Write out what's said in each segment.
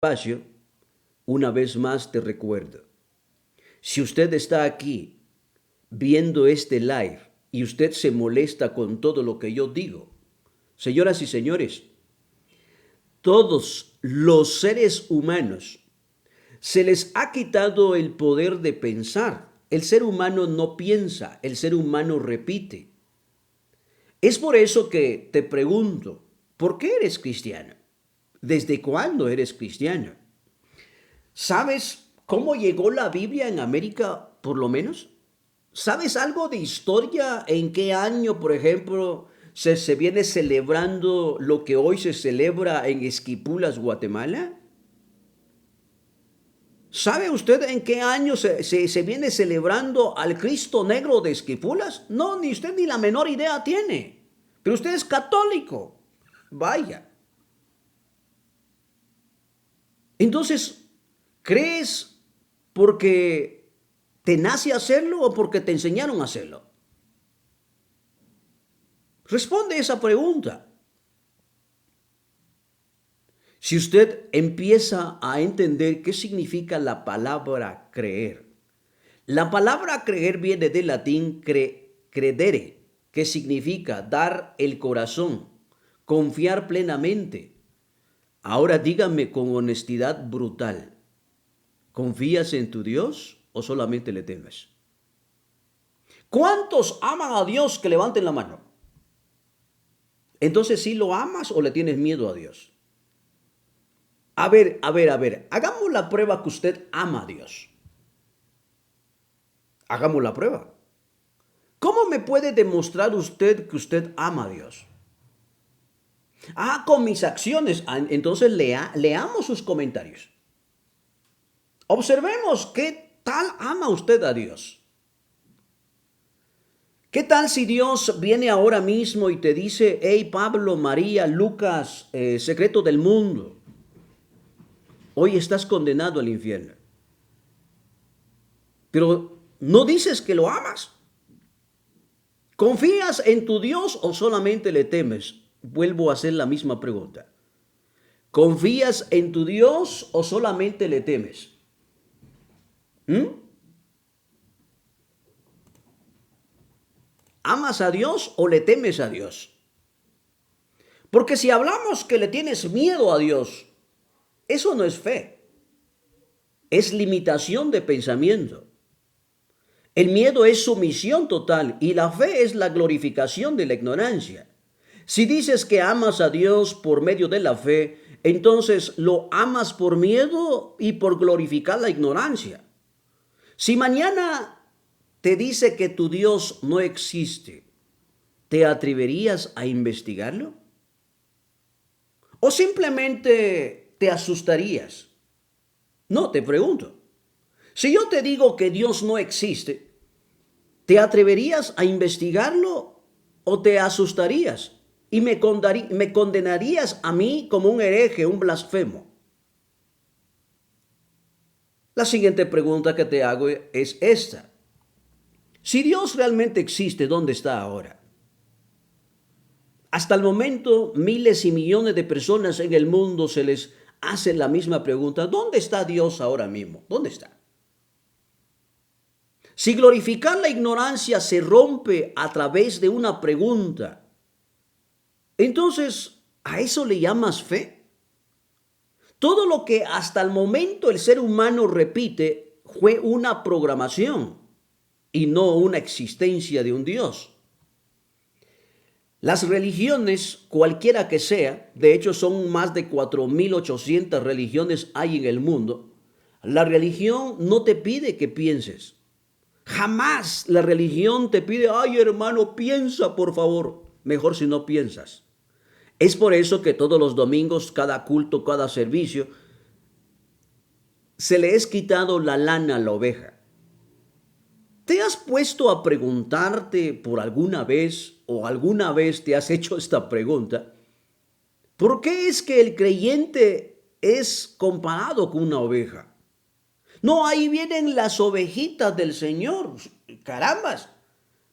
Espacio, una vez más te recuerdo, si usted está aquí viendo este live y usted se molesta con todo lo que yo digo, señoras y señores, todos los seres humanos se les ha quitado el poder de pensar. El ser humano no piensa, el ser humano repite. Es por eso que te pregunto, ¿por qué eres cristiano? ¿Desde cuándo eres cristiano? ¿Sabes cómo llegó la Biblia en América, por lo menos? ¿Sabes algo de historia? ¿En qué año, por ejemplo, se viene celebrando lo que hoy se celebra en Esquipulas, Guatemala? ¿Sabe usted en qué año se viene celebrando al Cristo Negro de Esquipulas? No, ni usted ni la menor idea tiene. Pero usted es católico. Vaya. Entonces, ¿crees porque te nace hacerlo o porque te enseñaron a hacerlo? Responde esa pregunta. Si usted empieza a entender qué significa la palabra creer. La palabra creer viene del latín credere, que significa dar el corazón, confiar plenamente. Ahora dígame con honestidad brutal, ¿confías en tu Dios o solamente le temes? ¿Cuántos aman a Dios que levanten la mano? Entonces, ¿sí lo amas o le tienes miedo a Dios? A ver. Hagamos la prueba que usted ama a Dios. Hagamos la prueba. ¿Cómo me puede demostrar usted que usted ama a Dios? Con mis acciones. Entonces leamos sus comentarios. Observemos qué tal ama usted a Dios. ¿Qué tal si Dios viene ahora mismo y te dice, hey Pablo, María, Lucas, secreto del mundo, hoy estás condenado al infierno? Pero no dices que lo amas. ¿Confías en tu Dios o solamente le temes? Vuelvo a hacer la misma pregunta. ¿Confías en tu Dios o solamente le temes? ¿Amas a Dios o le temes a Dios? Porque si hablamos que le tienes miedo a Dios, eso no es fe, es limitación de pensamiento. El miedo es sumisión total y la fe es la glorificación de la ignorancia. Si dices que amas a Dios por medio de la fe, entonces lo amas por miedo y por glorificar la ignorancia. Si mañana te dice que tu Dios no existe, ¿te atreverías a investigarlo? ¿O simplemente te asustarías? No, te pregunto. Si yo te digo que Dios no existe, ¿te atreverías a investigarlo o te asustarías? Y me condenarías a mí como un hereje, un blasfemo. La siguiente pregunta que te hago es esta. Si Dios realmente existe, ¿dónde está ahora? Hasta el momento, miles y millones de personas en el mundo se les hace la misma pregunta. ¿Dónde está Dios ahora mismo? ¿Dónde está? Si glorificar la ignorancia se rompe a través de una pregunta, entonces, ¿a eso le llamas fe? Todo lo que hasta el momento el ser humano repite fue una programación y no una existencia de un Dios. Las religiones, cualquiera que sea, de hecho son más de 4.800 religiones hay en el mundo, la religión no te pide que pienses. Jamás la religión te pide, ay hermano, piensa por favor. Mejor si no piensas. Es por eso que todos los domingos, cada culto, cada servicio, se le es quitado la lana a la oveja. ¿Te has puesto a preguntarte por alguna vez o alguna vez te has hecho esta pregunta? ¿Por qué es que el creyente es comparado con una oveja? No, ahí vienen las ovejitas del Señor. Carambas.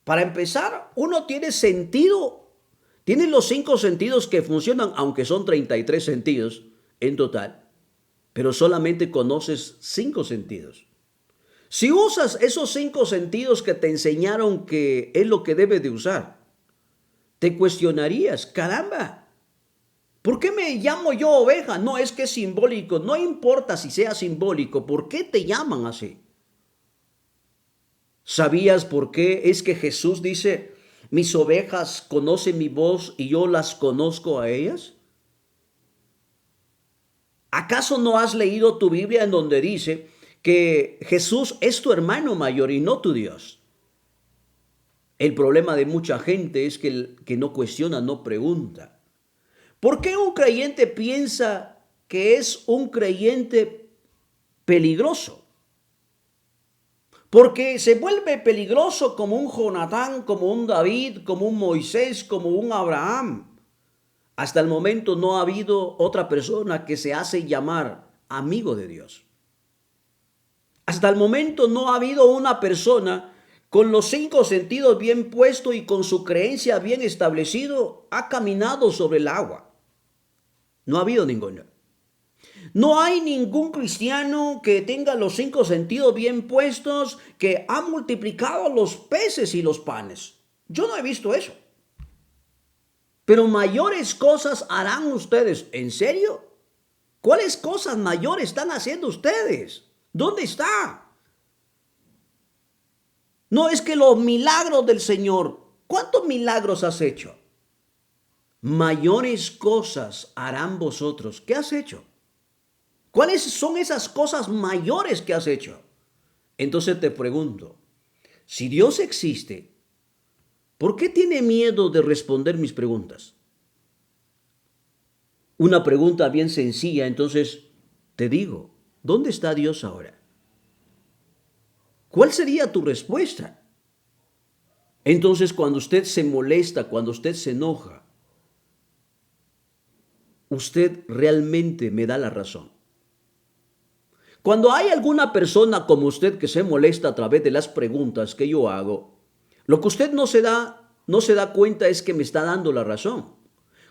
Para empezar, uno tiene sentido, tiene los 5 sentidos que funcionan, aunque son 33 sentidos en total. pero solamente conoces 5 sentidos. Si usas esos 5 sentidos que te enseñaron que es lo que debes de usar, te cuestionarías, caramba, ¿por qué me llamo yo oveja? No, es que es simbólico, no importa si sea simbólico, ¿por qué te llaman así? ¿Sabías por qué es que Jesús dice, mis ovejas conocen mi voz y yo las conozco a ellas? ¿Acaso no has leído tu Biblia en donde dice que Jesús es tu hermano mayor y no tu Dios? El problema de mucha gente es que no cuestiona, no pregunta. ¿Por qué un creyente piensa que es un creyente peligroso? Porque se vuelve peligroso como un Jonatán, como un David, como un Moisés, como un Abraham. Hasta el momento no ha habido otra persona que se hace llamar amigo de Dios. Hasta el momento no ha habido una persona con los 5 sentidos bien puestos y con su creencia bien establecido, ha caminado sobre el agua. No ha habido ninguno. No hay ningún cristiano que tenga los 5 sentidos bien puestos, que ha multiplicado los peces y los panes. Yo no he visto eso. Pero mayores cosas harán ustedes. ¿En serio? ¿Cuáles cosas mayores están haciendo ustedes? ¿Dónde está? No es que los milagros del Señor. ¿Cuántos milagros has hecho? Mayores cosas harán vosotros. ¿Qué has hecho? ¿Cuáles son esas cosas mayores que has hecho? Entonces te pregunto, si Dios existe, ¿por qué tiene miedo de responder mis preguntas? Una pregunta bien sencilla, entonces te digo, ¿dónde está Dios ahora? ¿Cuál sería tu respuesta? Entonces, cuando usted se molesta, cuando usted se enoja, usted realmente me da la razón. Cuando hay alguna persona como usted que se molesta a través de las preguntas que yo hago, lo que usted no se da cuenta es que me está dando la razón.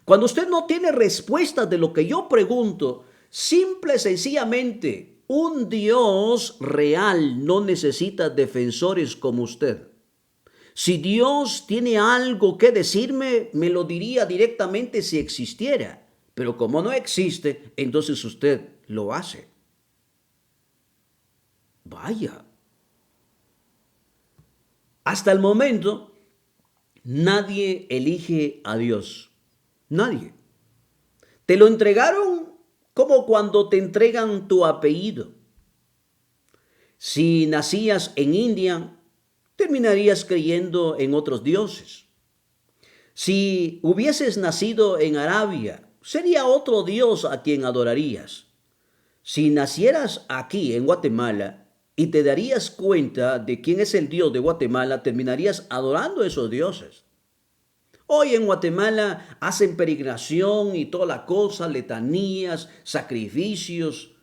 Cuando usted no tiene respuestas de lo que yo pregunto, simple y sencillamente, un Dios real no necesita defensores como usted. Si Dios tiene algo que decirme, me lo diría directamente si existiera. Pero como no existe, entonces usted lo hace. Vaya. Hasta el momento, nadie elige a Dios. Nadie. Te lo entregaron como cuando te entregan tu apellido. Si nacías en India, terminarías creyendo en otros dioses. Si hubieses nacido en Arabia, sería otro dios a quien adorarías. Si nacieras aquí en Guatemala y te darías cuenta de quién es el Dios de Guatemala, terminarías adorando a esos dioses. Hoy en Guatemala hacen peregrinación y toda la cosa, letanías, sacrificios,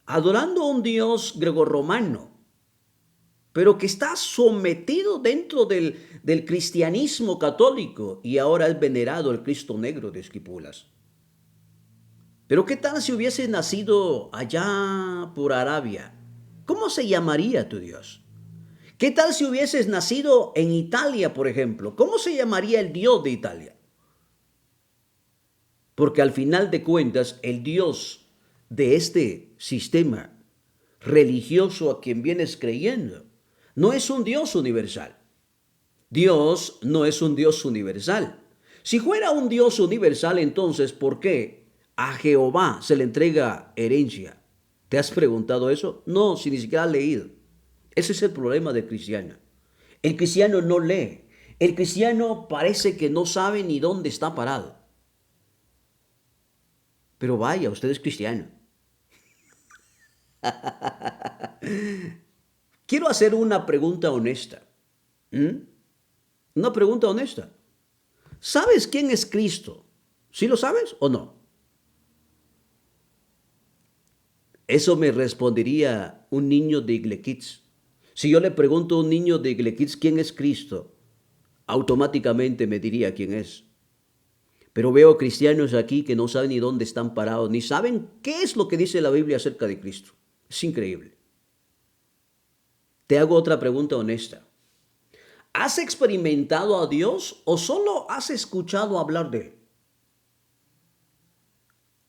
adorando a un Dios grecorromano, pero que está sometido dentro del cristianismo católico y ahora es venerado el Cristo negro de Esquipulas. Pero ¿qué tal si hubieses nacido allá por Arabia? ¿Cómo se llamaría tu Dios? ¿Qué tal si hubieses nacido en Italia, por ejemplo? ¿Cómo se llamaría el Dios de Italia? Porque al final de cuentas, el Dios de este sistema religioso a quien vienes creyendo no es un Dios universal. Dios no es un Dios universal. Si fuera un Dios universal, entonces, ¿por qué a Jehová se le entrega herencia? ¿Te has preguntado eso? No, si ni siquiera has leído. Ese es el problema del cristiano. El cristiano no lee. El cristiano parece que no sabe ni dónde está parado. Pero vaya, usted es cristiano. Quiero hacer una pregunta honesta. Una pregunta honesta. ¿Sabes quién es Cristo? ¿Sí lo sabes o no? Eso me respondería un niño de Iglekids. Si yo le pregunto a un niño de Iglekids quién es Cristo, automáticamente me diría quién es. Pero veo cristianos aquí que no saben ni dónde están parados, ni saben qué es lo que dice la Biblia acerca de Cristo. Es increíble. Te hago otra pregunta honesta. ¿Has experimentado a Dios o solo has escuchado hablar de Él?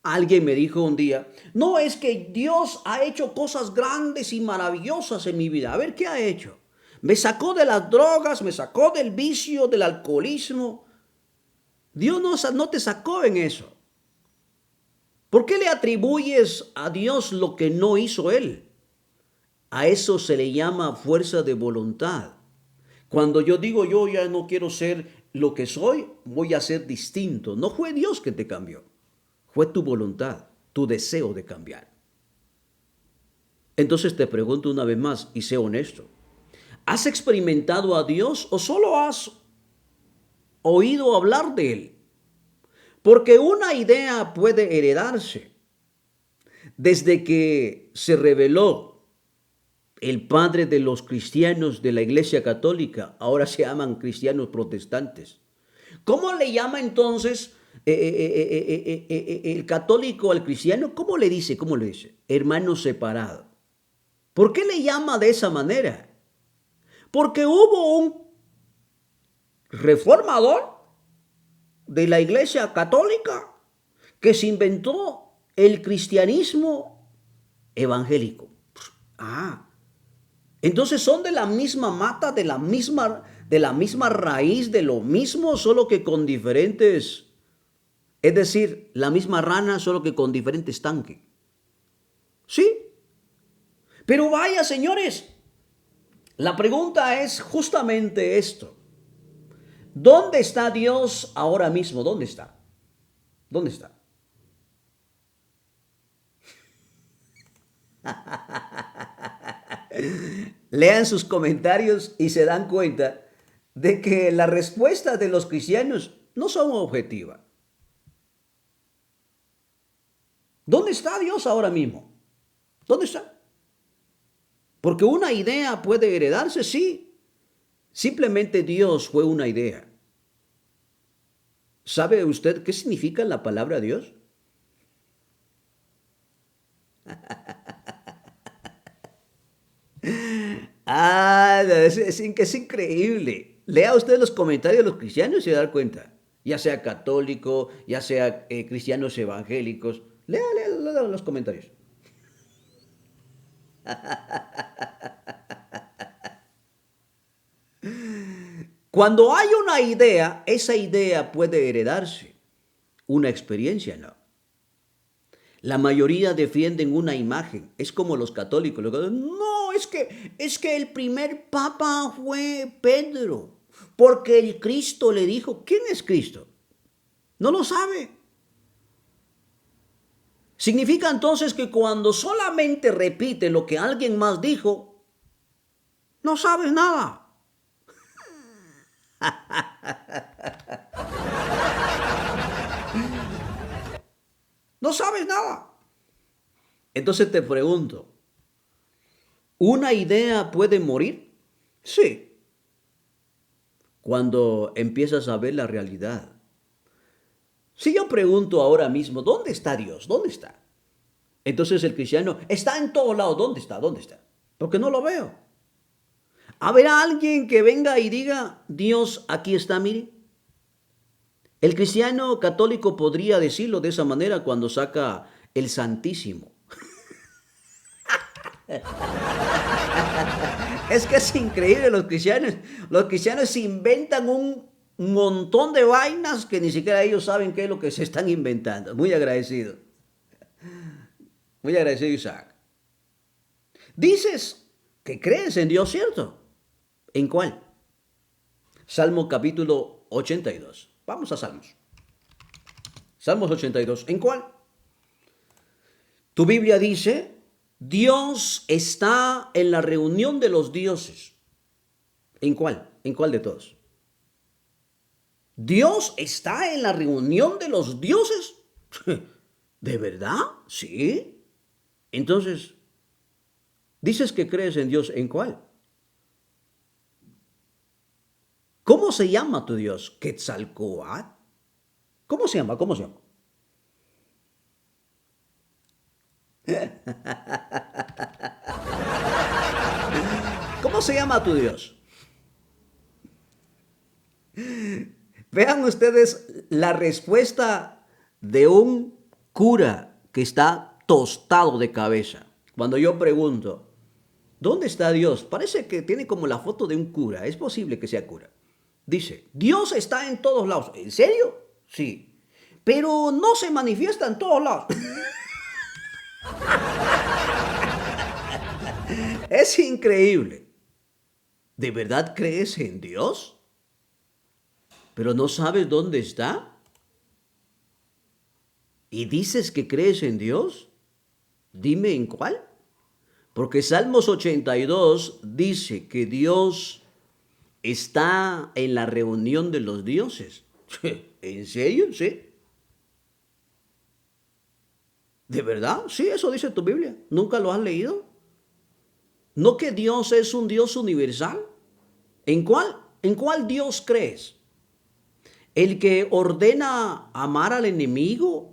Alguien me dijo un día, no, es que Dios ha hecho cosas grandes y maravillosas en mi vida. A ver, ¿qué ha hecho? Me sacó de las drogas, me sacó del vicio, del alcoholismo. Dios no te sacó en eso. ¿Por qué le atribuyes a Dios lo que no hizo Él? A eso se le llama fuerza de voluntad. Cuando yo digo yo ya no quiero ser lo que soy, voy a ser distinto. No fue Dios que te cambió. Fue tu voluntad, tu deseo de cambiar. Entonces te pregunto una vez más y sé honesto. ¿Has experimentado a Dios o solo has oído hablar de Él? Porque una idea puede heredarse. Desde que se reveló el padre de los cristianos de la Iglesia Católica, ahora se llaman cristianos protestantes. ¿Cómo le llama entonces el católico al cristiano? ¿Cómo le dice? ¿Cómo le dice? Hermano separado. ¿Por qué le llama de esa manera? Porque hubo un reformador de la Iglesia Católica que se inventó el cristianismo evangélico. Entonces son de la misma mata, de la misma raíz, de lo mismo, solo que con diferentes, es decir, la misma rana, solo que con diferentes tanques. ¿Sí? Pero vaya, señores, la pregunta es justamente esto. ¿Dónde está Dios ahora mismo? ¿Dónde está? ¿Dónde está? Lean sus comentarios y se dan cuenta de que las respuestas de los cristianos no son objetivas. ¿Dónde está Dios ahora mismo? ¿Dónde está? Porque una idea puede heredarse, sí. Simplemente Dios fue una idea. ¿Sabe usted qué significa la palabra Dios? Es increíble. Lea usted los comentarios de los cristianos y se da cuenta. Ya sea católico, ya sea cristianos evangélicos. Lea los comentarios. Cuando hay una idea, esa idea puede heredarse. Una experiencia no. La mayoría defienden una imagen. Es como los católicos. No, es que el primer papa fue Pedro. Porque el Cristo le dijo, ¿quién es Cristo? No lo sabe. Significa entonces que cuando solamente repite lo que alguien más dijo, no sabes nada. No sabes nada. Entonces te pregunto, ¿una idea puede morir? Sí. Cuando empiezas a ver la realidad. Si yo pregunto ahora mismo, ¿dónde está Dios? ¿Dónde está? Entonces el cristiano está en todos lados. ¿Dónde está? ¿Dónde está? Porque no lo veo. ¿Habrá alguien que venga y diga, Dios aquí está, mire? El cristiano católico podría decirlo de esa manera cuando saca el Santísimo. Es que es increíble los cristianos. Los cristianos inventan un montón de vainas que ni siquiera ellos saben qué es lo que se están inventando. Muy agradecido. Muy agradecido, Isaac. Dices que crees en Dios, ¿cierto? ¿En cuál? Salmo capítulo 82. Vamos a Salmos. Salmos 82. ¿En cuál? Tu Biblia dice, Dios está en la reunión de los dioses. ¿En cuál? ¿En cuál de todos? ¿Dios está en la reunión de los dioses? ¿De verdad? Sí. Entonces, dices que crees en Dios. ¿En cuál? ¿Cómo se llama tu Dios? ¿Quetzalcóatl? ¿Cómo se llama? ¿Cómo se llama? ¿Cómo se llama tu Dios? Vean ustedes la respuesta de un cura que está tostado de cabeza. Cuando yo pregunto, ¿dónde está Dios? Parece que tiene como la foto de un cura. Es posible que sea cura. Dice, Dios está en todos lados. ¿En serio? Sí. Pero no se manifiesta en todos lados. Es increíble. ¿De verdad crees en Dios? ¿Pero no sabes dónde está? ¿Y dices que crees en Dios? Dime en cuál. Porque Salmos 82 dice que Dios está en la reunión de los dioses. ¿En serio? Sí. ¿De verdad? Sí, eso dice tu Biblia. ¿Nunca lo has leído? ¿No que Dios es un Dios universal? ¿En cuál Dios crees? ¿El que ordena amar al enemigo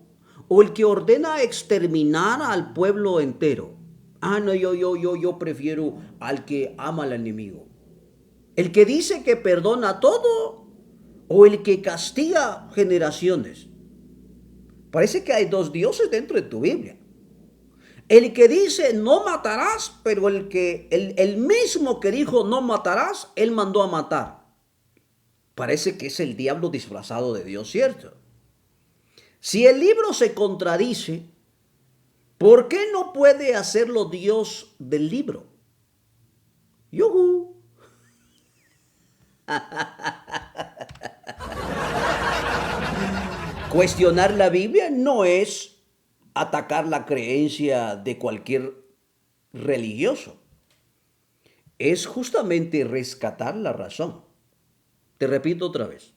o el que ordena exterminar al pueblo entero? Ah, no, yo prefiero al que ama al enemigo. ¿El que dice que perdona todo o el que castiga generaciones? Parece que hay dos dioses dentro de tu Biblia. El que dice no matarás, pero el mismo que dijo no matarás, él mandó a matar. Parece que es el diablo disfrazado de Dios, ¿cierto? Si el libro se contradice, ¿por qué no puede hacerlo Dios del libro? ¡Yujú! Cuestionar la Biblia no es atacar la creencia de cualquier religioso. Es justamente rescatar la razón. Te repito otra vez.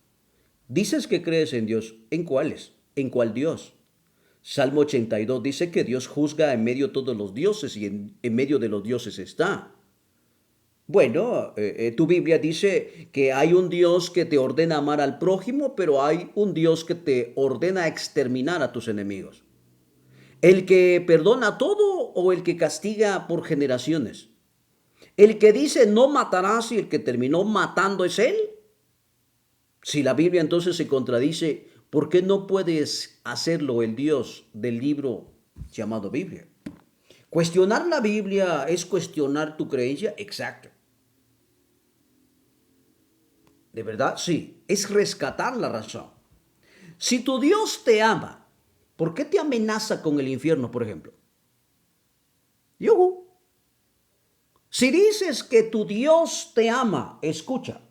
Dices que crees en Dios. ¿En cuáles? ¿En cuál Dios? Salmo 82 dice que Dios juzga en medio de todos los dioses y en medio de los dioses está. Bueno, tu Biblia dice que hay un Dios que te ordena amar al prójimo, pero hay un Dios que te ordena exterminar a tus enemigos. ¿El que perdona todo o el que castiga por generaciones? ¿El que dice no matarás y el que terminó matando es él? Si la Biblia entonces se contradice, ¿por qué no puedes hacerlo el Dios del libro llamado Biblia? Cuestionar la Biblia es cuestionar tu creencia, exacto. ¿De verdad? Sí, es rescatar la razón. Si tu Dios te ama, ¿por qué te amenaza con el infierno, por ejemplo? Yuhu. Si dices que tu Dios te ama, escucha.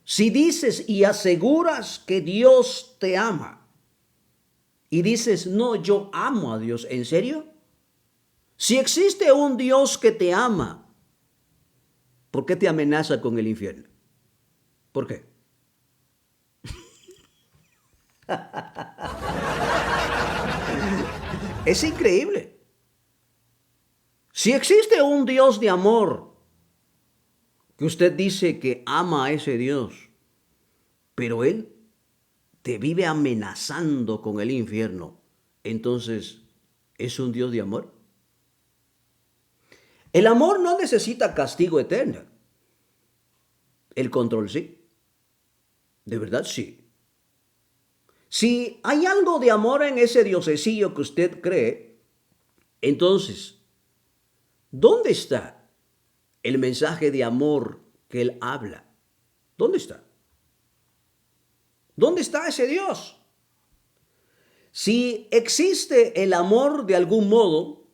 Si dices y aseguras que Dios te ama y dices, no, yo amo a Dios, ¿en serio? Si existe un Dios que te ama, ¿por qué te amenaza con el infierno? ¿Por qué? Es increíble. Si existe un Dios de amor, que usted dice que ama a ese Dios, pero Él te vive amenazando con el infierno, entonces, ¿es un Dios de amor? El amor no necesita castigo eterno. El control sí. De verdad sí. Si hay algo de amor en ese diosesillo que usted cree, entonces, ¿dónde está el mensaje de amor que él habla? ¿Dónde está? ¿Dónde está ese Dios? Si existe el amor de algún modo,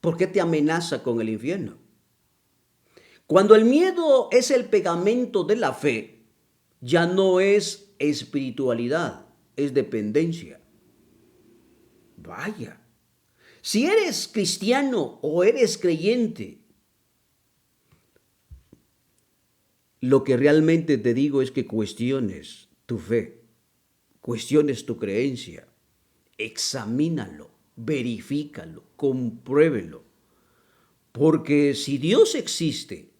¿por qué te amenaza con el infierno? Cuando el miedo es el pegamento de la fe, ya no es espiritualidad, es dependencia. Vaya, si eres cristiano o eres creyente, lo que realmente te digo es que cuestiones tu fe, cuestiones tu creencia, examínalo, verifícalo, compruébelo. Porque si Dios existe,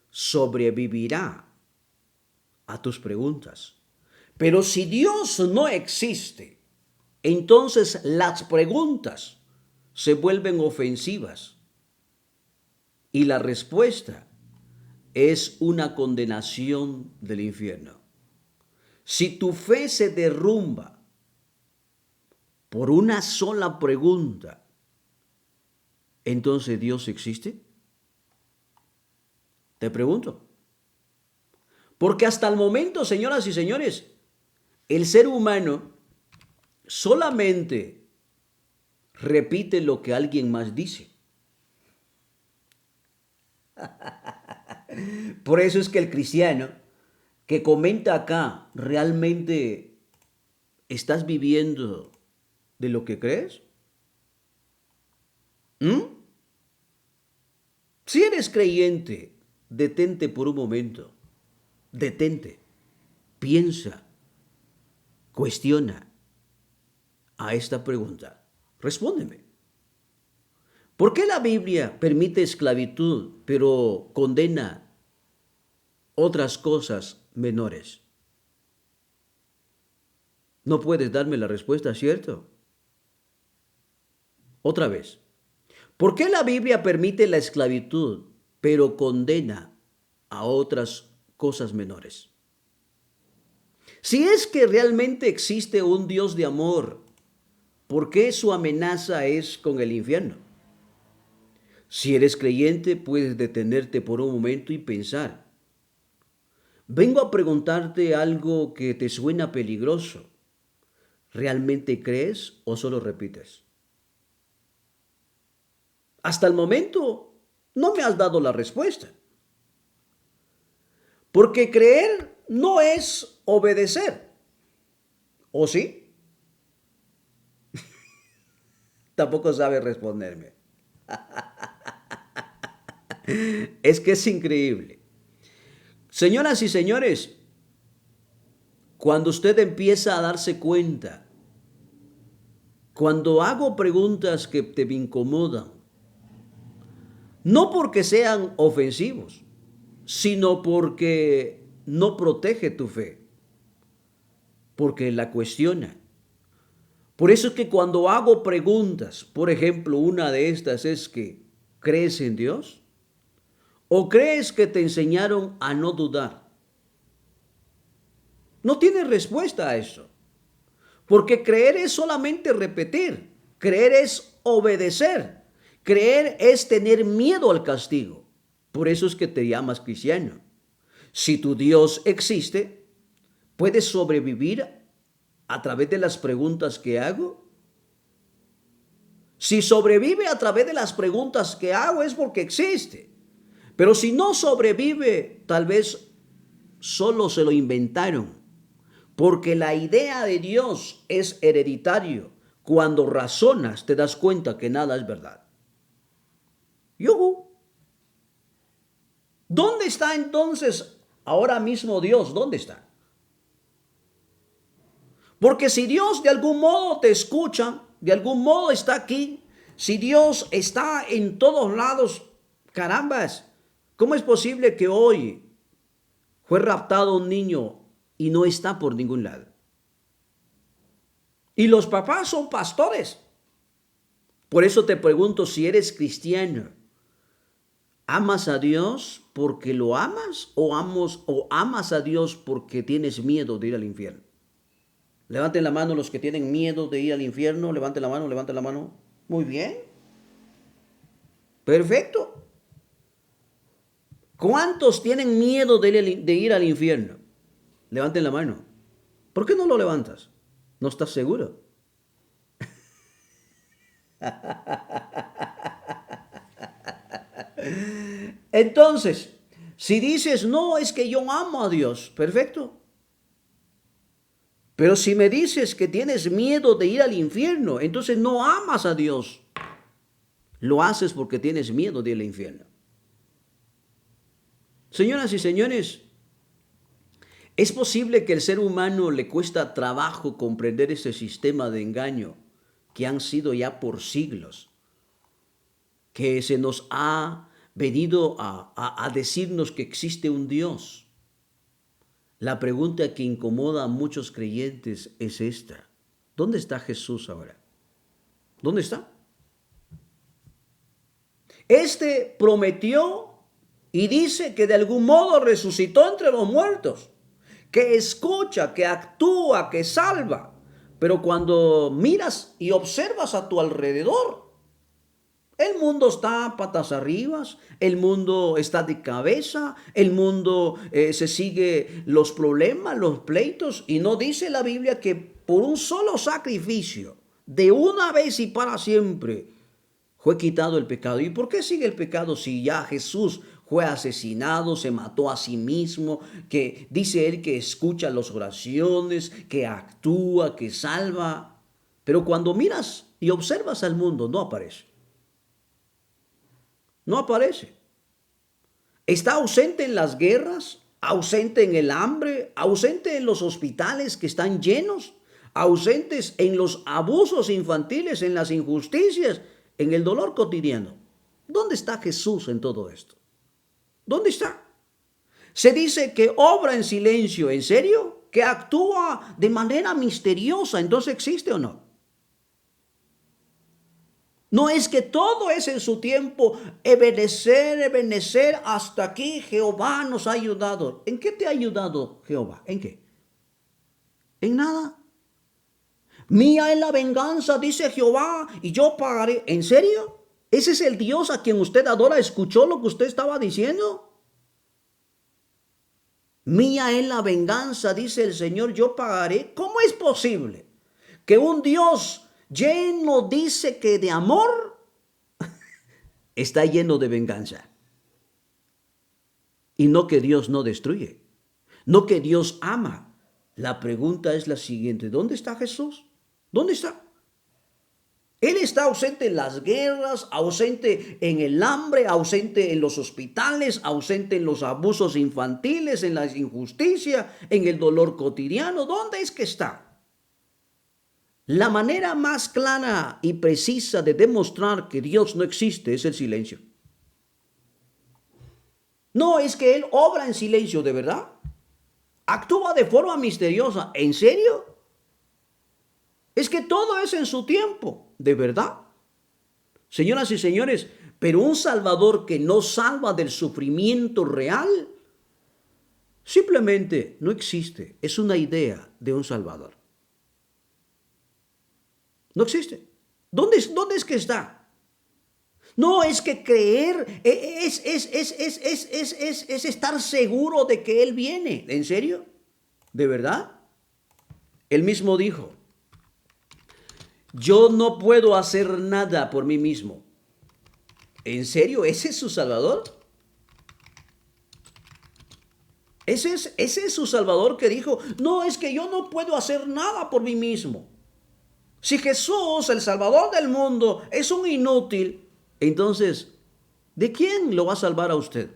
sobrevivirá a tus preguntas. Pero si Dios no existe, entonces las preguntas se vuelven ofensivas y la respuesta es una condenación del infierno. Si tu fe se derrumba por una sola pregunta, ¿entonces Dios existe? Te pregunto. Porque hasta el momento, señoras y señores, el ser humano solamente repite lo que alguien más dice. Por eso es que el cristiano que comenta acá, ¿realmente estás viviendo de lo que crees? ¿Mm? Si eres creyente, detente por un momento. Detente. Piensa. Cuestiona a esta pregunta. Respóndeme. ¿Por qué la Biblia permite esclavitud, pero condena otras cosas menores? No puedes darme la respuesta, ¿cierto? Otra vez. ¿Por qué la Biblia permite la esclavitud, pero condena a otras cosas menores? Si es que realmente existe un Dios de amor, ¿por qué su amenaza es con el infierno? Si eres creyente, puedes detenerte por un momento y pensar. Vengo a preguntarte algo que te suena peligroso. ¿Realmente crees o solo repites? Hasta el momento no me has dado la respuesta. Porque creer no es obedecer. ¿O sí? Tampoco sabe responderme. Es que es increíble. Señoras y señores, cuando usted empieza a darse cuenta, cuando hago preguntas que te incomodan, no porque sean ofensivos, sino porque no protege tu fe, porque la cuestiona. Por eso es que cuando hago preguntas, por ejemplo, una de estas es que, ¿crees en Dios? ¿O crees que te enseñaron a no dudar? No tienes respuesta a eso, porque creer es solamente repetir, creer es obedecer, creer es tener miedo al castigo. Por eso es que te llamas cristiano. Si tu Dios existe, ¿puedes sobrevivir a través de las preguntas que hago? Si sobrevive a través de las preguntas que hago es porque existe. Pero si no sobrevive, tal vez solo se lo inventaron. Porque la idea de Dios es hereditario. Cuando razonas te das cuenta que nada es verdad. ¡Yuhu! ¿Dónde está entonces ahora mismo Dios? ¿Dónde está? Porque si Dios de algún modo te escucha, de algún modo está aquí, si Dios está en todos lados, carambas, ¿cómo es posible que hoy fue raptado un niño y no está por ningún lado? Y los papás son pastores. Por eso te pregunto si eres cristiano. ¿Amas a Dios porque lo amas o amas a Dios porque tienes miedo de ir al infierno? Levanten la mano los que tienen miedo de ir al infierno. Levanten la mano, levanten la mano. Muy bien. Perfecto. ¿Cuántos tienen miedo de ir al infierno? Levanten la mano. ¿Por qué no lo levantas? ¿No estás seguro? Entonces, si dices, no, es que yo amo a Dios, perfecto. Pero si me dices que tienes miedo de ir al infierno, entonces no amas a Dios. Lo haces porque tienes miedo de ir al infierno. Señoras y señores, es posible que al ser humano le cuesta trabajo comprender ese sistema de engaño que han sido ya por siglos, que se nos ha venido a decirnos que existe un Dios. La pregunta que incomoda a muchos creyentes es esta. ¿Dónde está Jesús ahora? ¿Dónde está? Este prometió y dice que de algún modo resucitó entre los muertos, que escucha, que actúa, que salva. Pero cuando miras y observas a tu alrededor, el mundo está patas arriba, el mundo está de cabeza, el mundo se sigue los problemas, los pleitos, y no dice la Biblia que por un solo sacrificio, de una vez y para siempre, fue quitado el pecado. ¿Y por qué sigue el pecado si ya Jesús fue asesinado, se mató a sí mismo, que dice él que escucha las oraciones, que actúa, que salva? Pero cuando miras y observas al mundo, no aparece. No aparece. Está ausente en las guerras, ausente en el hambre, ausente en los hospitales que están llenos, ausentes en los abusos infantiles, en las injusticias, en el dolor cotidiano. ¿Dónde está Jesús en todo esto? ¿Dónde está? Se dice que obra en silencio. ¿En serio? ¿Que actúa de manera misteriosa? ¿Entonces existe o no? No es que todo es en su tiempo, Ebenezer, hasta aquí Jehová nos ha ayudado. ¿En qué te ha ayudado Jehová? ¿En qué? En nada. Mía es la venganza, dice Jehová, y yo pagaré. ¿En serio? ¿Ese es el Dios a quien usted adora? ¿Escuchó lo que usted estaba diciendo? Mía es la venganza, dice el Señor, yo pagaré. ¿Cómo es posible que un Dios lleno, dice que de amor, está lleno de venganza? Y no que Dios no destruye, no que Dios ama. La pregunta es la siguiente: ¿dónde está Jesús? ¿Dónde está? Él está ausente en las guerras, ausente en el hambre, ausente en los hospitales, ausente en los abusos infantiles, en la injusticia, en el dolor cotidiano. ¿Dónde es que está? La manera más clara y precisa de demostrar que Dios no existe es el silencio. No es que Él obra en silencio, ¿de verdad? Actúa de forma misteriosa. ¿En serio? Es que todo es en su tiempo, ¿de verdad? Señoras y señores, pero un Salvador que no salva del sufrimiento real, simplemente no existe. Es una idea de un Salvador. No existe. ¿Dónde es que está? No es que creer, es estar seguro de que Él viene. ¿En serio? ¿De verdad? Él mismo dijo: yo no puedo hacer nada por mí mismo. ¿En serio? ¿Ese es su Salvador? Ese es su Salvador que dijo: no, es que yo no puedo hacer nada por mí mismo. Si Jesús, el Salvador del mundo, es un inútil, entonces, ¿de quién lo va a salvar a usted?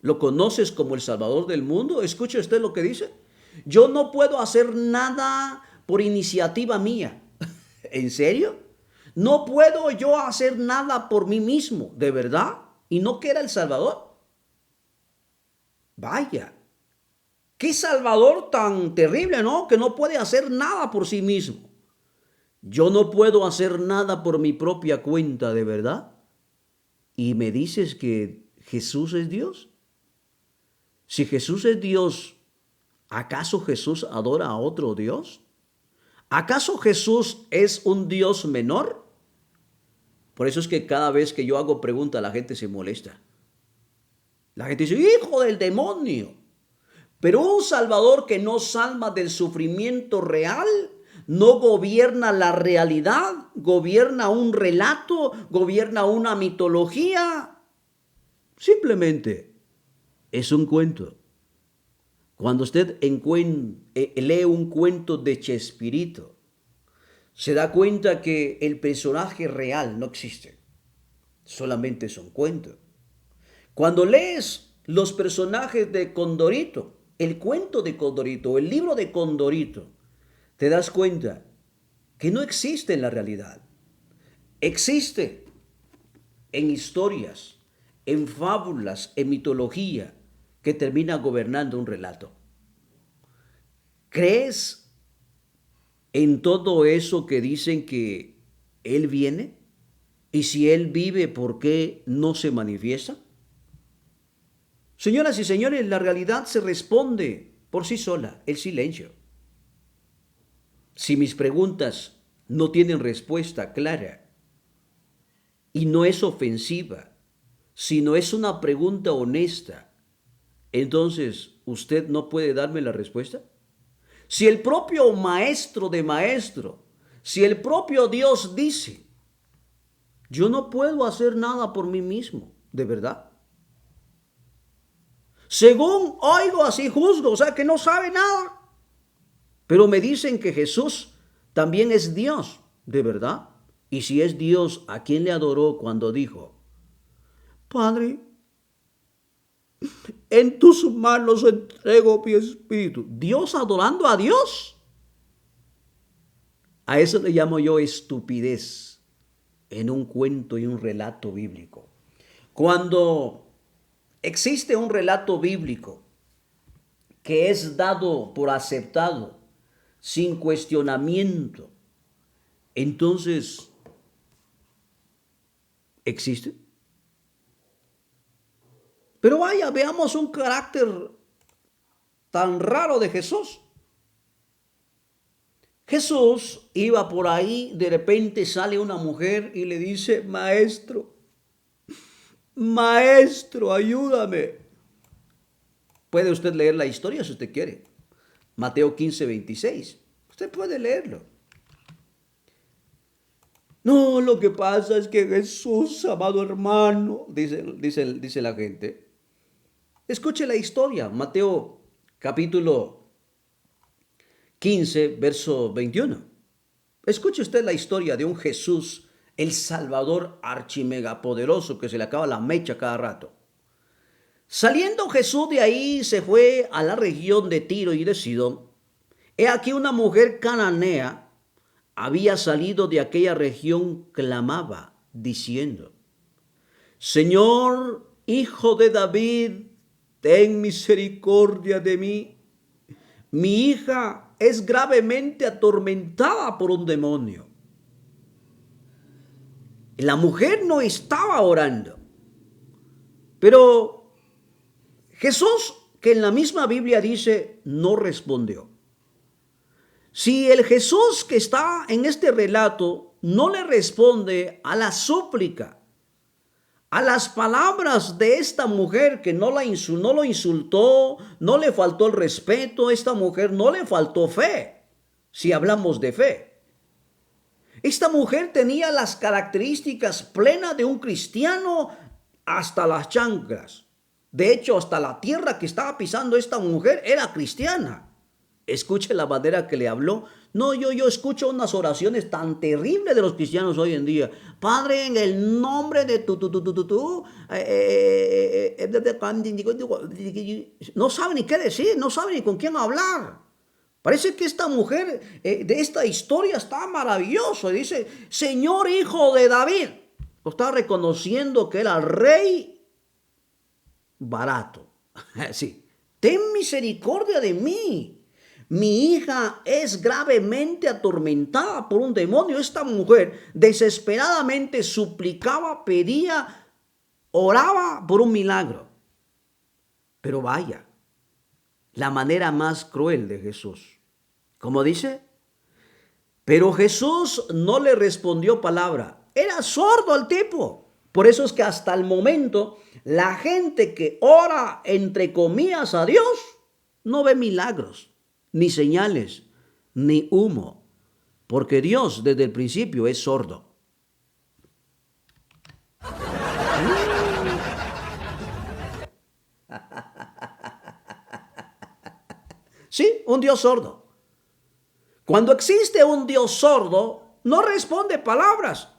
¿Lo conoces como el Salvador del mundo? Escuche usted lo que dice. Yo no puedo hacer nada por iniciativa mía. ¿En serio? No puedo yo hacer nada por mí mismo, ¿de verdad? ¿Y no que era el Salvador? Vaya, qué Salvador tan terrible, ¿no? Que no puede hacer nada por sí mismo. Yo no puedo hacer nada por mi propia cuenta, ¿de verdad? ¿Y me dices que Jesús es Dios? Si Jesús es Dios, ¿acaso Jesús adora a otro Dios? ¿Acaso Jesús es un Dios menor? Por eso es que cada vez que yo hago pregunta, la gente se molesta. La gente dice: hijo del demonio. Pero un Salvador que no salva del sufrimiento real, no gobierna la realidad, gobierna un relato, gobierna una mitología. Simplemente es un cuento. Cuando usted lee un cuento de Chespirito, se da cuenta que el personaje real no existe. Solamente es un cuento. Cuando lees los personajes de Condorito, el cuento de Condorito, el libro de Condorito, te das cuenta que no existe en la realidad. Existe en historias, en fábulas, en mitología, que termina gobernando un relato. ¿Crees en todo eso que dicen que Él viene? Y si Él vive, ¿por qué no se manifiesta? Señoras y señores, la realidad se responde por sí sola, el silencio. Si mis preguntas no tienen respuesta clara y no es ofensiva, sino es una pregunta honesta, entonces usted no puede darme la respuesta. Si el propio maestro de maestro, si el propio Dios dice, yo no puedo hacer nada por mí mismo, ¿de verdad? Según oigo, así juzgo, o sea que no sabe nada. Pero me dicen que Jesús también es Dios, ¿de verdad? Y si es Dios, ¿a quién le adoró cuando dijo, Padre, en tus manos entrego mi espíritu? Dios adorando a Dios. A eso le llamo yo estupidez en un cuento y un relato bíblico. Cuando existe un relato bíblico que es dado por aceptado, sin cuestionamiento, entonces, ¿existe? Pero vaya, veamos un carácter tan raro de Jesús. Jesús iba por ahí, de repente sale una mujer y le dice, maestro, maestro, ayúdame. Puede usted leer la historia si usted quiere. Mateo 15:26. Usted puede leerlo. No, lo que pasa es que Jesús, amado hermano, dice la gente. Escuche la historia, Mateo capítulo 15, verso 21. Escuche usted la historia de un Jesús, el Salvador archimegapoderoso, que se le acaba la mecha cada rato. Saliendo Jesús de ahí, se fue a la región de Tiro y de Sidón. He aquí una mujer cananea había salido de aquella región, clamaba, diciendo, Señor, hijo de David, ten misericordia de mí. Mi hija es gravemente atormentada por un demonio. La mujer no estaba orando, pero Jesús, que en la misma Biblia dice, no respondió. Si el Jesús que está en este relato no le responde a la súplica, a las palabras de esta mujer que no lo insultó, no le faltó el respeto, a esta mujer no le faltó fe, si hablamos de fe. Esta mujer tenía las características plenas de un cristiano hasta las chanclas. De hecho, hasta la tierra que estaba pisando esta mujer era cristiana. Escuche la manera que le habló. No, yo escucho unas oraciones tan terribles de los cristianos hoy en día. Padre, en el nombre de no sabe ni qué decir, no sabe ni con quién hablar. Parece que esta mujer de esta historia está maravilloso. Dice, Señor, hijo de David. Lo está reconociendo que era rey barato. Sí. Ten misericordia de mí. Mi hija es gravemente atormentada por un demonio. Esta mujer desesperadamente suplicaba, pedía, oraba por un milagro. Pero vaya, la manera más cruel de Jesús. ¿Cómo dice? Pero Jesús no le respondió palabra. Era sordo el tipo. Por eso es que hasta el momento la gente que ora entre comillas a Dios no ve milagros, ni señales, ni humo, porque Dios desde el principio es sordo. Sí, un Dios sordo. Cuando existe un Dios sordo, no responde palabras.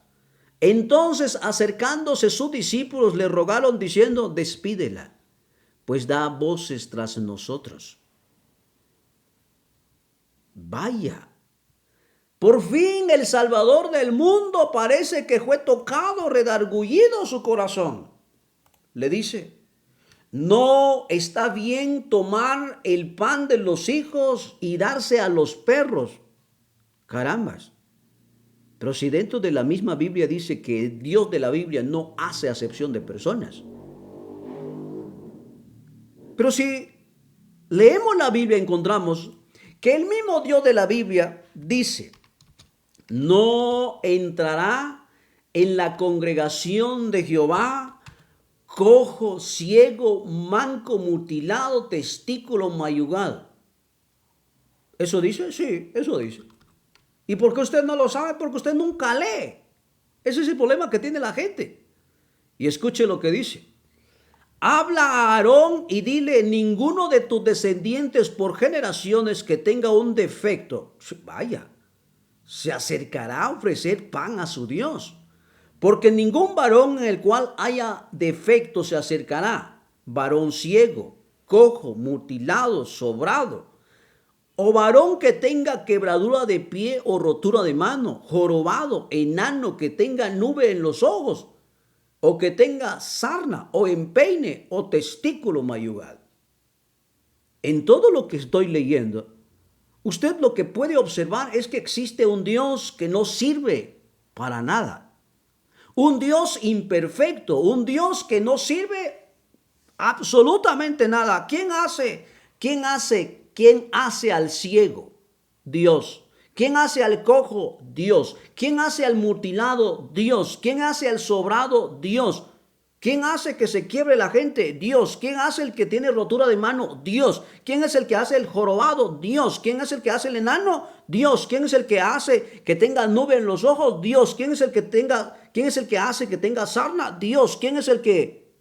Entonces, acercándose sus discípulos, le rogaron diciendo, despídela, pues da voces tras nosotros. Vaya, por fin el Salvador del mundo parece que fue tocado, redargullido su corazón. Le dice, No está bien tomar el pan de los hijos y darse a los perros. Carambas. Pero si dentro de la misma Biblia dice que el Dios de la Biblia no hace acepción de personas. Pero si leemos la Biblia encontramos que el mismo Dios de la Biblia dice, no entrará en la congregación de Jehová cojo, ciego, manco, mutilado, testículo mayugado. ¿Eso dice? Sí, eso dice. ¿Y por qué usted no lo sabe? Porque usted nunca lee. Ese es el problema que tiene la gente. Y escuche lo que dice. Habla a Aarón y dile, ninguno de tus descendientes por generaciones que tenga un defecto, vaya, se acercará a ofrecer pan a su Dios. Porque ningún varón en el cual haya defecto se acercará, varón ciego, cojo, mutilado, sobrado, o varón que tenga quebradura de pie o rotura de mano, jorobado, enano, que tenga nube en los ojos, o que tenga sarna, o empeine, o testículo mayugal. En todo lo que estoy leyendo, usted lo que puede observar es que existe un Dios que no sirve para nada. Un Dios imperfecto, un Dios que no sirve absolutamente nada. ¿Quién hace al ciego? Dios. ¿Quién hace al cojo? Dios. ¿Quién hace al mutilado? Dios. ¿Quién hace al sobrado? Dios. ¿Quién hace que se quiebre la gente? Dios. ¿Quién hace el que tiene rotura de mano? Dios. ¿Quién es el que hace el jorobado? Dios. ¿Quién es el que hace el enano? Dios. ¿Quién es el que hace que tenga nube en los ojos? Dios. ¿Quién es el que hace que tenga sarna? Dios. ¿Quién es el que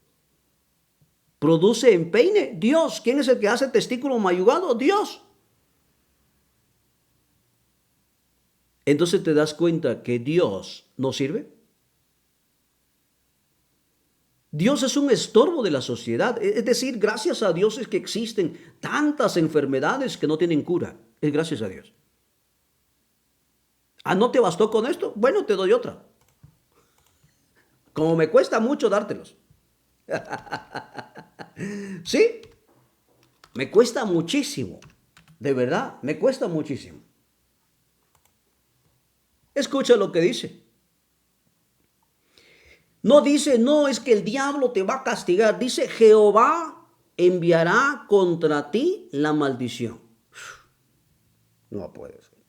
produce empeine? Dios. ¿Quién es el que hace testículo mayugado? Dios. Entonces te das cuenta que Dios no sirve. Dios es un estorbo de la sociedad. Es decir, gracias a Dios es que existen tantas enfermedades que no tienen cura. Es gracias a Dios. Ah, ¿no te bastó con esto? Bueno, te doy otra. Como me cuesta mucho dártelos. Sí, me cuesta muchísimo. De verdad, me cuesta muchísimo. Escucha lo que dice. No dice, no, es que el diablo te va a castigar. Dice, Jehová enviará contra ti la maldición. No puede ser.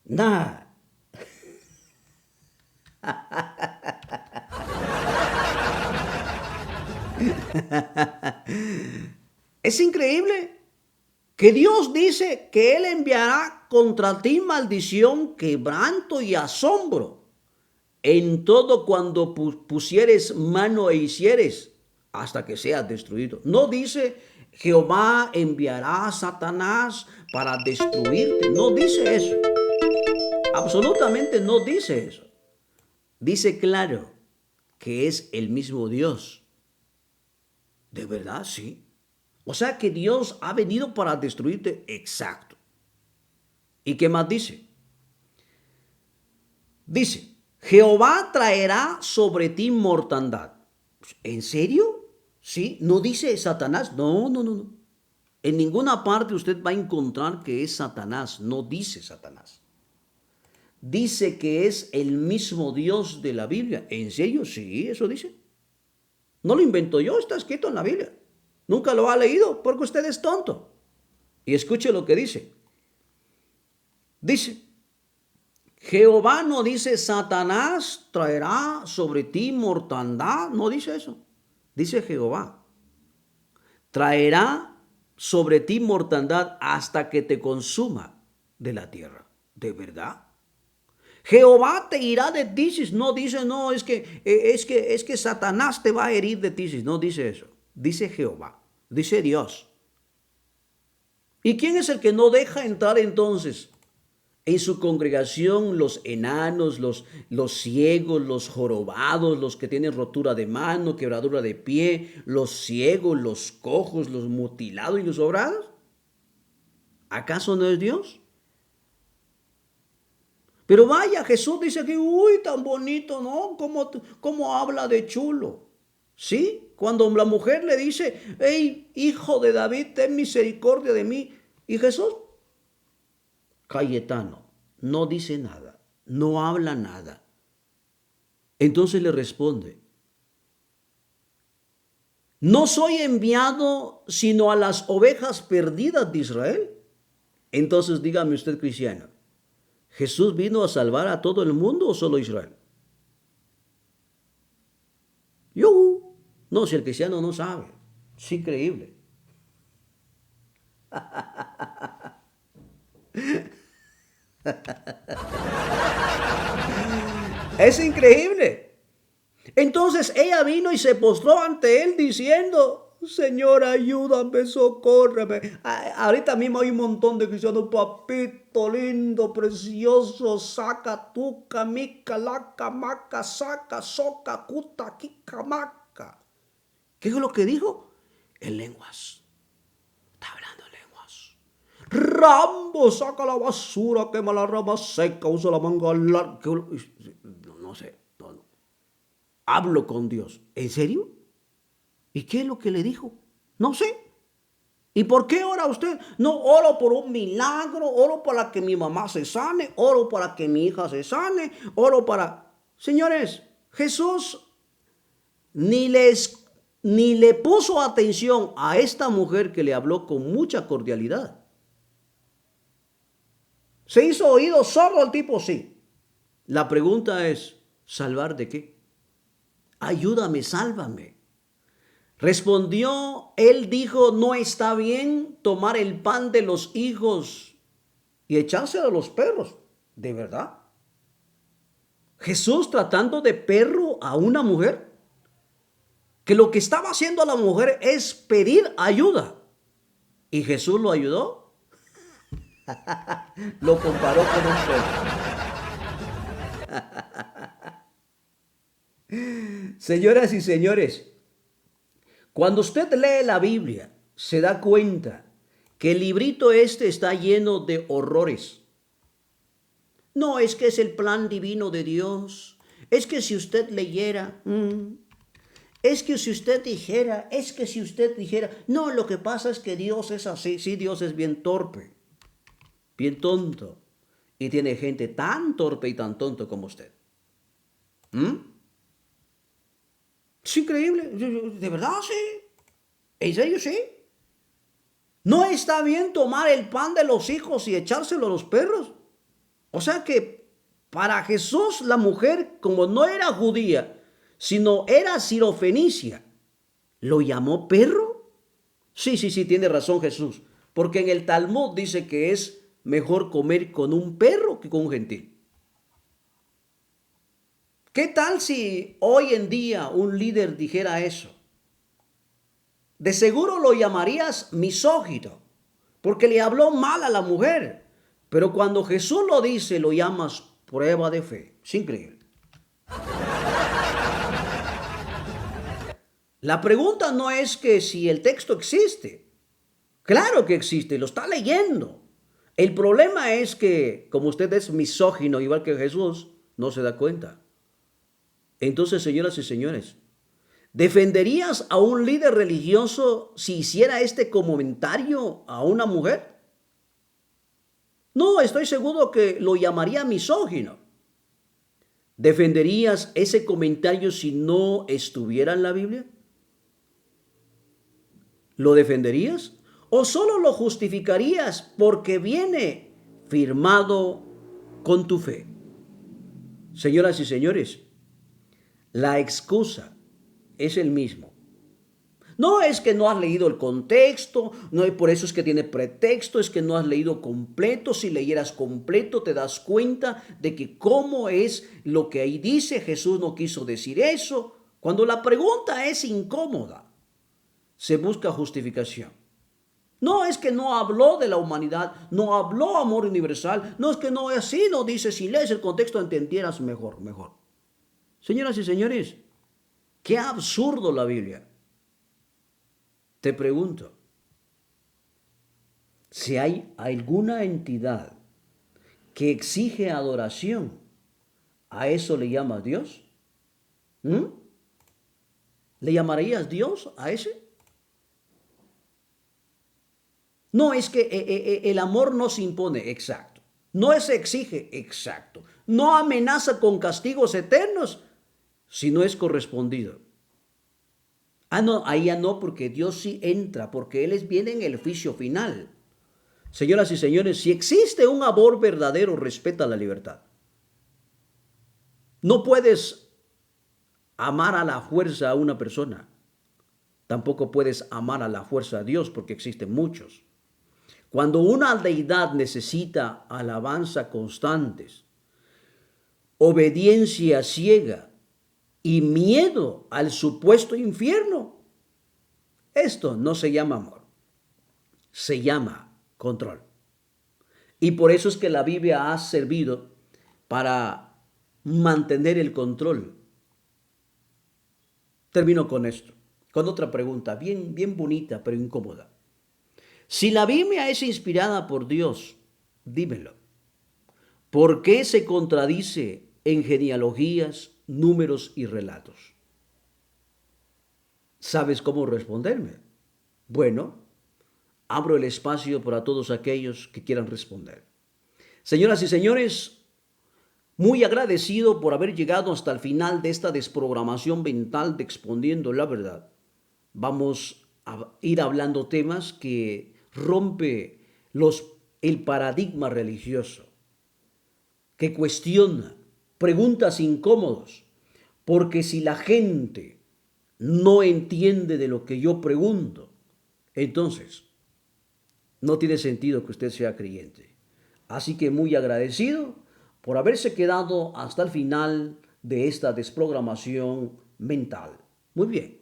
Nada. Es increíble que Dios dice que Él enviará contra ti maldición, quebranto y asombro en todo cuando pusieres mano e hicieres, hasta que seas destruido. No dice Jehová enviará a Satanás para destruirte. No dice eso. Absolutamente no dice eso. Dice claro que es el mismo Dios. ¿De verdad? Sí. O sea que Dios ha venido para destruirte. Exacto. ¿Y qué más dice? Dice, Jehová traerá sobre ti mortandad. ¿En serio? ¿Sí? ¿No dice Satanás? No. En ninguna parte usted va a encontrar que es Satanás. No dice Satanás. Dice que es el mismo Dios de la Biblia. ¿En serio? Sí, eso dice. No lo invento yo, está escrito en la Biblia. Nunca lo ha leído porque usted es tonto. Y escuche lo que dice. Dice, Jehová no dice Satanás traerá sobre ti mortandad. No dice eso. Dice Jehová. Traerá sobre ti mortandad hasta que te consuma de la tierra. ¿De verdad? Jehová te irá de tisis. No dice, no, es que Satanás te va a herir de tisis. No dice eso. Dice Jehová. Dice Dios. ¿Y quién es el que no deja entrar entonces en su congregación los enanos, los ciegos, los jorobados, los que tienen rotura de mano, quebradura de pie, los ciegos, los cojos, los mutilados y los sobrados? ¿Acaso no es Dios? Pero vaya, Jesús dice que, uy, tan bonito, ¿no? ¿Cómo habla de chulo? ¿Sí? Cuando la mujer le dice, hey, hijo de David, ten misericordia de mí. Y Jesús, Cayetano, no dice nada, no habla nada. Entonces le responde, ¿no soy enviado sino a las ovejas perdidas de Israel? Entonces dígame usted, cristiano, ¿Jesús vino a salvar a todo el mundo o solo a Israel? Yo, no, si el cristiano no sabe, es increíble. Es increíble. Entonces ella vino y se postró ante él diciendo, Señor, ayúdame, socórreme. Ahorita mismo hay un montón de cristianos, papito lindo, precioso, saca, tuca, mica, laca, maca, saca, soca, cuta, kika, maca. ¿Qué es lo que dijo? En lenguas. Está hablando en lenguas. Rambo, saca la basura, quema la rama seca, usa la manga larga. No sé, no. Hablo con Dios. ¿En serio? ¿Y qué es lo que le dijo? No sé. ¿Y por qué ora usted? No, oro por un milagro, oro para que mi mamá se sane, oro para que mi hija se sane, oro para... Señores, Jesús ni ni le puso atención a esta mujer que le habló con mucha cordialidad. ¿Se hizo oído sordo el tipo? Sí. La pregunta es, ¿salvar de qué? Ayúdame, sálvame. Respondió, él dijo, no está bien tomar el pan de los hijos y echárselo a los perros. ¿De verdad? Jesús tratando de perro a una mujer, que lo que estaba haciendo a la mujer es pedir ayuda. ¿Y Jesús lo ayudó? Lo comparó con un perro. Señoras y señores, cuando usted lee la Biblia, se da cuenta que el librito este está lleno de horrores. No es que es el plan divino de Dios. Es que si usted leyera, es que si usted dijera, es que si usted dijera. No, lo que pasa es que Dios es así. Sí, Dios es bien torpe, bien tonto. Y tiene gente tan torpe y tan tonto como usted. Es increíble. De verdad, sí. ¿En serio, sí? ¿No está bien tomar el pan de los hijos y echárselo a los perros? O sea que para Jesús la mujer, como no era judía, sino era sirofenicia, ¿lo llamó perro? Sí, sí, sí, tiene razón Jesús. Porque en el Talmud dice que es mejor comer con un perro que con un gentil. ¿Qué tal si hoy en día un líder dijera eso? De seguro lo llamarías misógino, porque le habló mal a la mujer. Pero cuando Jesús lo dice, lo llamas prueba de fe. Es increíble. La pregunta no es que si el texto existe. Claro que existe, lo está leyendo. El problema es que, como usted es misógino, igual que Jesús, no se da cuenta. Entonces, señoras y señores, ¿defenderías a un líder religioso si hiciera este comentario a una mujer? No, estoy seguro que lo llamaría misógino. ¿Defenderías ese comentario si no estuviera en la Biblia? ¿Lo defenderías? ¿O solo lo justificarías porque viene firmado con tu fe? Señoras y señores, la excusa es el mismo. No es que no has leído el contexto, no es por eso es que tiene pretexto, es que no has leído completo. Si leyeras completo te das cuenta de que cómo es lo que ahí dice, Jesús no quiso decir eso. Cuando la pregunta es incómoda, se busca justificación. No es que no habló de la humanidad, no habló amor universal, no es que no es así, no dice, si lees el contexto entendieras mejor. Señoras y señores, qué absurdo la Biblia. Te pregunto, si hay alguna entidad que exige adoración, ¿a eso le llama Dios? ¿Mm? ¿Le llamarías Dios a ese? No, es que el amor no se impone, exacto. No se exige, exacto. No amenaza con castigos eternos si no es correspondido. Ah, no, ahí ya no, porque Dios sí entra, porque viene en el juicio final. Señoras y señores, si existe un amor verdadero, respeta la libertad. No puedes amar a la fuerza a una persona. Tampoco puedes amar a la fuerza a Dios, porque existen muchos. Cuando una deidad necesita alabanza constantes, obediencia ciega y miedo al supuesto infierno, esto no se llama amor, se llama control. Y por eso es que la Biblia ha servido para mantener el control. Termino con esto, con otra pregunta, bien bonita, pero incómoda. Si la Biblia es inspirada por Dios, dímelo. ¿Por qué se contradice en genealogías, números y relatos? ¿Sabes cómo responderme? Bueno, abro el espacio para todos aquellos que quieran responder. Señoras y señores, muy agradecido por haber llegado hasta el final de esta desprogramación mental de Exponiendo la Verdad. Vamos a ir hablando temas que rompe el paradigma religioso, que cuestiona preguntas incómodas, porque si la gente no entiende de lo que yo pregunto, entonces no tiene sentido que usted sea creyente. Así que muy agradecido por haberse quedado hasta el final de esta desprogramación mental. Muy bien.